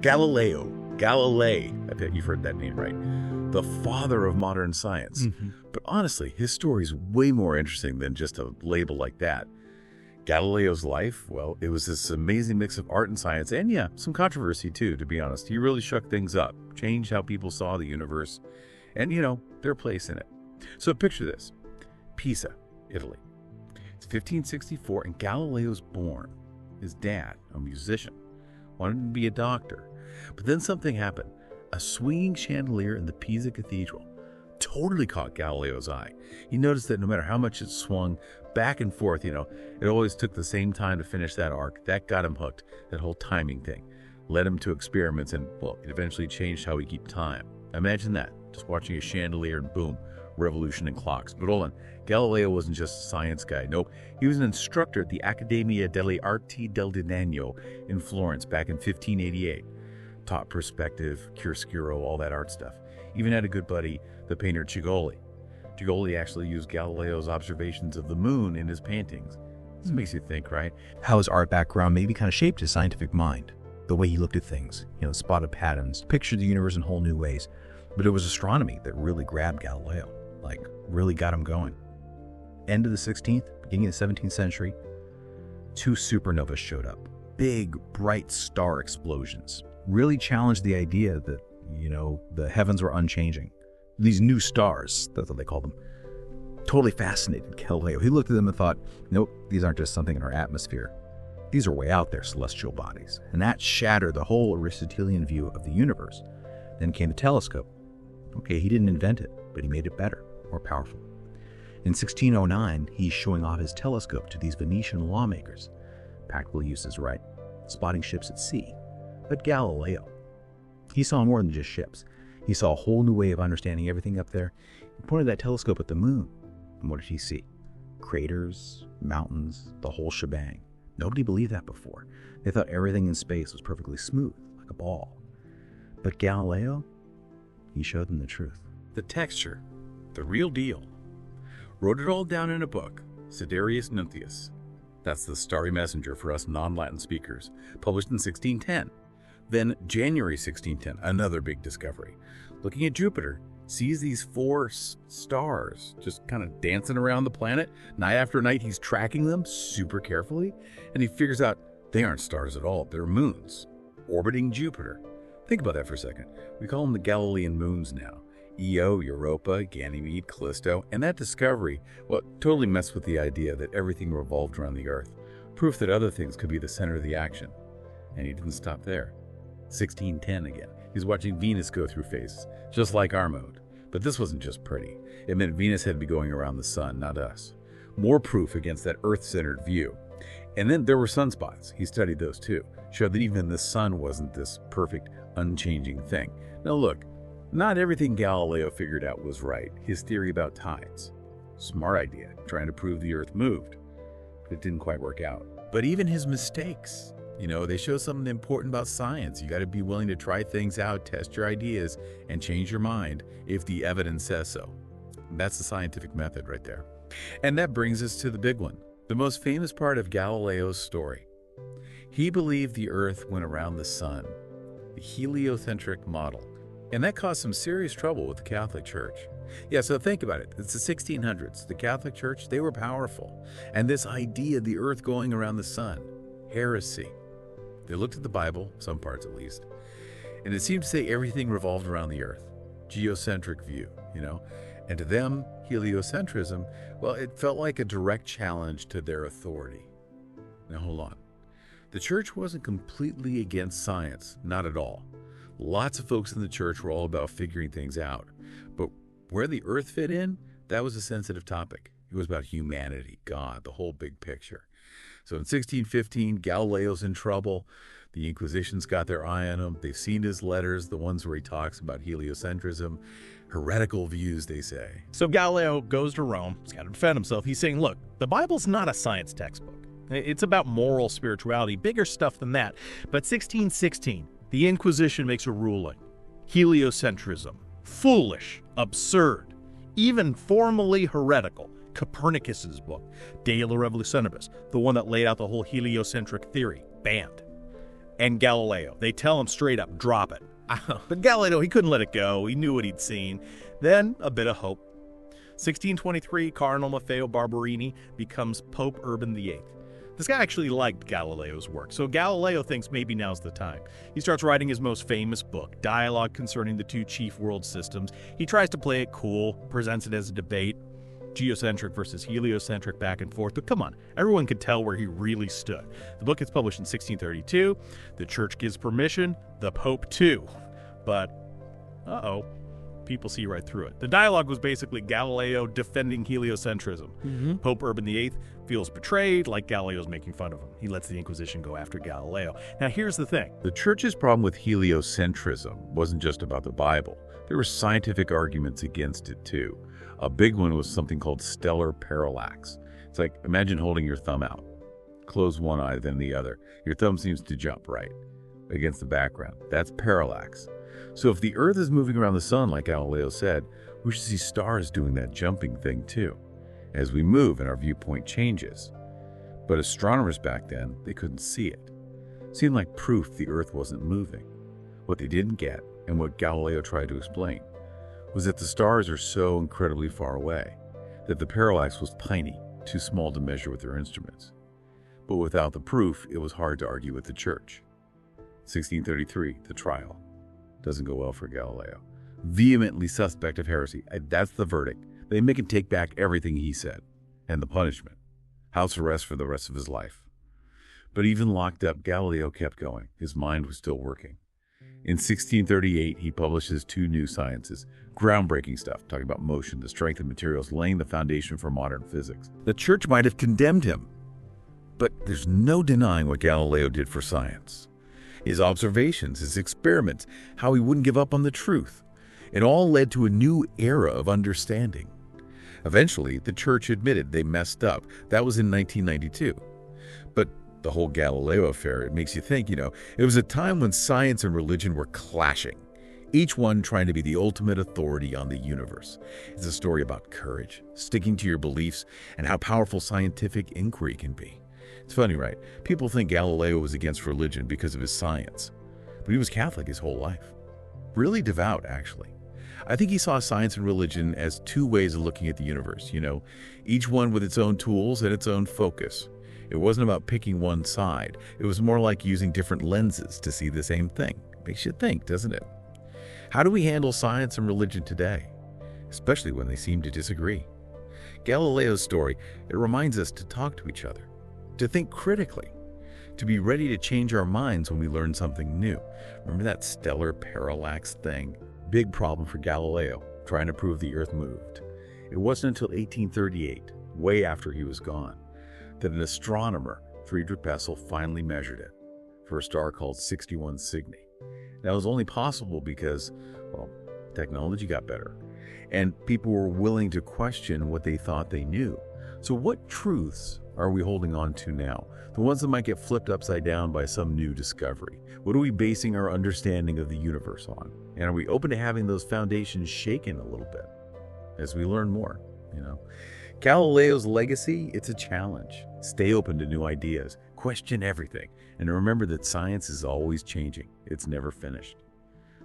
Galileo Galilei, I bet you've heard that name right, the father of modern science. But honestly, his story is way more interesting than just a label like that. Galileo's life, well, it was this amazing mix of art and science, and yeah, some controversy too, to be honest. He really shook things up, changed how people saw the universe, and, their place in it. So picture this. Pisa, Italy. It's 1564, and Galileo's born. His dad, a musician, wanted him to be a doctor. But then something happened. A swinging chandelier in the Pisa Cathedral totally caught Galileo's eye. He noticed that no matter how much it swung back and forth, it always took the same time to finish that arc. That got him hooked. That whole timing thing led him to experiments, and, well, it eventually changed how we keep time. Imagine that, just watching a chandelier and boom, revolution in clocks. But hold on, Galileo wasn't just a science guy. Nope, he was an instructor at the Accademia delle Arti del Dinegno in Florence back in 1588. Taught perspective, chiaroscuro, all that art stuff. Even had a good buddy, the painter Cigoli. Cigoli actually used Galileo's observations of the moon in his paintings. This makes you think, right? How his art background maybe kind of shaped his scientific mind. The way he looked at things, spotted patterns, pictured the universe in whole new ways. But it was astronomy that really grabbed Galileo, really got him going. End of the 16th, beginning of the 17th century, 2 supernovas showed up. Big, bright star explosions. Really challenged the idea that, the heavens were unchanging. These new stars, that's what they call them, totally fascinated Galileo. He looked at them and thought, nope, these aren't just something in our atmosphere. These are way out there celestial bodies. And that shattered the whole Aristotelian view of the universe. Then came the telescope. Okay, he didn't invent it, but he made it better, more powerful. In 1609, he's showing off his telescope to these Venetian lawmakers. Practical uses, right? Spotting ships at sea. But Galileo, he saw more than just ships. He saw a whole new way of understanding everything up there. He pointed that telescope at the moon. And what did he see? Craters, mountains, the whole shebang. Nobody believed that before. They thought everything in space was perfectly smooth, like a ball. But Galileo, he showed them the truth. The texture, the real deal. Wrote it all down in a book, Sidereus Nuncius. That's the Starry Messenger for us non-Latin speakers, published in 1610. Then, January 1610, another big discovery. Looking at Jupiter, sees these 4 stars just kind of dancing around the planet. Night after night, he's tracking them super carefully, and he figures out they aren't stars at all. They're moons, orbiting Jupiter. Think about that for a second. We call them the Galilean moons now. Io, Europa, Ganymede, Callisto, and that discovery, well, totally messed with the idea that everything revolved around the Earth. Proof that other things could be the center of the action. And he didn't stop there. 1610 again. He's watching Venus go through phases, just like our mode. But this wasn't just pretty. It meant Venus had to be going around the sun, not us. More proof against that Earth-centered view. And then there were sunspots. He studied those too. Showed that even the sun wasn't this perfect, unchanging thing. Now look, not everything Galileo figured out was right. His theory about tides. Smart idea, trying to prove the Earth moved. But it didn't quite work out. But even his mistakes, they show something important about science. You got to be willing to try things out, test your ideas, and change your mind if the evidence says so. That's the scientific method right there. And that brings us to the big one, the most famous part of Galileo's story. He believed the Earth went around the sun, the heliocentric model. And that caused some serious trouble with the Catholic Church. Yeah, so think about it. It's the 1600s. The Catholic Church, they were powerful. And this idea of the Earth going around the sun, heresy. They looked at the Bible, some parts at least, and it seemed to say everything revolved around the Earth. Geocentric view, And to them, heliocentrism, well, it felt like a direct challenge to their authority. Now hold on. The church wasn't completely against science, not at all. Lots of folks in the church were all about figuring things out. But where the Earth fit in, that was a sensitive topic. It was about humanity, God, the whole big picture. So in 1615, Galileo's in trouble. The Inquisition's got their eye on him. They've seen his letters, the ones where he talks about heliocentrism. Heretical views, they say. So Galileo goes to Rome. He's got to defend himself. He's saying, look, the Bible's not a science textbook. It's about moral spirituality, bigger stuff than that. But 1616, the Inquisition makes a ruling. Heliocentrism. Foolish. Absurd. Even formally heretical. Copernicus's book, De Revolutionibus, the one that laid out the whole heliocentric theory, banned. and Galileo. They tell him straight up, drop it. But Galileo, he couldn't let it go. He knew what he'd seen. Then a bit of hope. 1623, Cardinal Maffeo Barberini becomes Pope Urban VIII. This guy actually liked Galileo's work, so Galileo thinks maybe now's the time. He starts writing his most famous book, Dialogue Concerning the Two Chief World Systems. He tries to play it cool, presents it as a debate, geocentric versus heliocentric, back and forth, but come on, everyone could tell where he really stood. The book gets published in 1632, the church gives permission, the Pope too. But, people see right through it. The dialogue was basically Galileo defending heliocentrism. Pope Urban VIII feels betrayed, like Galileo's making fun of him. He lets the Inquisition go after Galileo. Now here's the thing. The church's problem with heliocentrism wasn't just about the Bible. There were scientific arguments against it too. A big one was something called stellar parallax. It's like, imagine holding your thumb out. Close one eye, then the other. Your thumb seems to jump right against the background. That's parallax. So if the Earth is moving around the sun, like Galileo said, we should see stars doing that jumping thing too, as we move and our viewpoint changes. But astronomers back then, they couldn't see it. It seemed like proof the Earth wasn't moving. What they didn't get, and what Galileo tried to explain, was that the stars are so incredibly far away that the parallax was tiny, too small to measure with their instruments. But without the proof, it was hard to argue with the church. 1633, the trial. Doesn't go well for Galileo. Vehemently suspect of heresy. That's the verdict. They make him take back everything he said. And the punishment. House arrest for the rest of his life. But even locked up, Galileo kept going. His mind was still working. In 1638, he publishes two new sciences. Groundbreaking stuff, talking about motion, the strength of materials, laying the foundation for modern physics. The church might have condemned him. But there's no denying what Galileo did for science. His observations, his experiments, how he wouldn't give up on the truth. It all led to a new era of understanding. Eventually, the church admitted they messed up. That was in 1992. But the whole Galileo affair, it makes you think, it was a time when science and religion were clashing, each one trying to be the ultimate authority on the universe. It's a story about courage, sticking to your beliefs, and how powerful scientific inquiry can be. It's funny, right? People think Galileo was against religion because of his science, but he was Catholic his whole life. Really devout, actually. I think he saw science and religion as two ways of looking at the universe, each one with its own tools and its own focus. It wasn't about picking one side. It was more like using different lenses to see the same thing. Makes you think, doesn't it? How do we handle science and religion today, especially when they seem to disagree? Galileo's story, it reminds us to talk to each other, to think critically, to be ready to change our minds when we learn something new. Remember that stellar parallax thing? Big problem for Galileo, trying to prove the Earth moved. It wasn't until 1838, way after he was gone, that an astronomer, Friedrich Bessel, finally measured it for a star called 61 Cygni. That was only possible because, technology got better, and people were willing to question what they thought they knew. So what truths are we holding on to now? The ones that might get flipped upside down by some new discovery. What are we basing our understanding of the universe on? And are we open to having those foundations shaken a little bit as we learn more, Galileo's legacy, it's a challenge. Stay open to new ideas, question everything, and remember that science is always changing. It's never finished.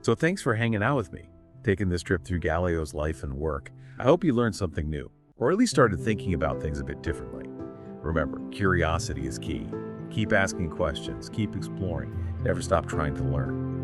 So thanks for hanging out with me, taking this trip through Galileo's life and work. I hope you learned something new, or at least started thinking about things a bit differently. Remember, curiosity is key. Keep asking questions, keep exploring, never stop trying to learn.